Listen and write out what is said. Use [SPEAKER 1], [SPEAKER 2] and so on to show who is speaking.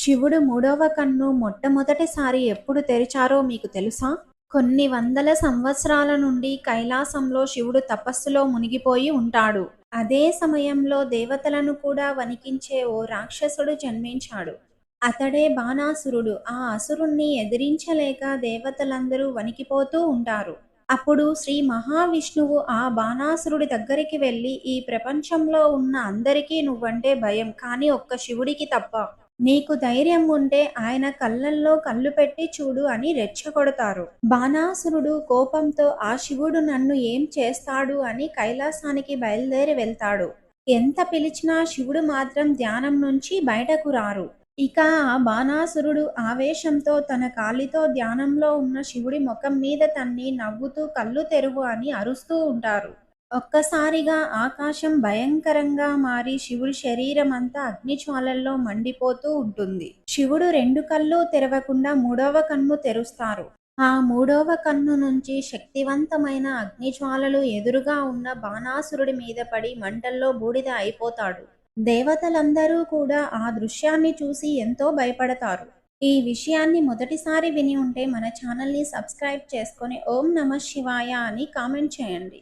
[SPEAKER 1] శివుడు మూడవ కన్ను మొట్టమొదటిసారి ఎప్పుడు తెరిచారో మీకు తెలుసా? కొన్ని వందల సంవత్సరాల నుండి కైలాసంలో శివుడు తపస్సులో మునిగిపోయి ఉంటాడు. అదే సమయంలో దేవతలను కూడా వణికించే ఓ రాక్షసుడు జన్మించాడు. అతడే బాణాసురుడు. ఆ అసురుణ్ణి ఎదిరించలేక దేవతలందరూ వణికిపోతూ ఉంటారు. అప్పుడు శ్రీ మహావిష్ణువు ఆ బాణాసురుడి దగ్గరికి వెళ్ళి, ఈ ప్రపంచంలో ఉన్న అందరికీ నువ్వంటే భయం, కానీ ఒక్క శివుడికి తప్ప. నీకు ధైర్యం ఉంటే ఆయన కళ్ళల్లో కళ్ళు పెట్టి చూడు అని రెచ్చగొడతారు. బాణాసురుడు కోపంతో ఆ శివుడు నన్ను ఏం చేస్తాడు అని కైలాసానికి బయలుదేరి వెళ్తాడు. ఎంత పిలిచినా శివుడు మాత్రం ధ్యానం నుంచి బయటకు రారు. ఇక ఆ బాణాసురుడు ఆవేశంతో తన కాలితో ధ్యానంలో ఉన్న శివుడి ముఖం మీద తన్ని, నవ్వుతూ కళ్ళు తెరువు అని అరుస్తూ ఉంటారు. ఒక్కసారిగా ఆకాశం భయంకరంగా మారి శివుడి శరీరమంతా అగ్నిజ్వాలల్లో మండిపోతూ ఉంటుంది. శివుడు రెండు కళ్ళు తెరవకుండా మూడవ కన్ను తెరుస్తారు. ఆ మూడవ కన్ను నుంచి శక్తివంతమైన అగ్నిజ్వాలలు ఎదురుగా ఉన్న బాణాసురుడి మీద పడి మంటల్లో బూడిద అయిపోతాడు. దేవతలందరూ కూడా ఆ దృశ్యాన్ని చూసి ఎంతో భయపడతారు. ఈ విషయాన్ని మొదటిసారి విని ఉంటే మన ఛానల్ని సబ్స్క్రైబ్ చేసుకొని ఓం నమః శివాయ అని కామెంట్ చేయండి.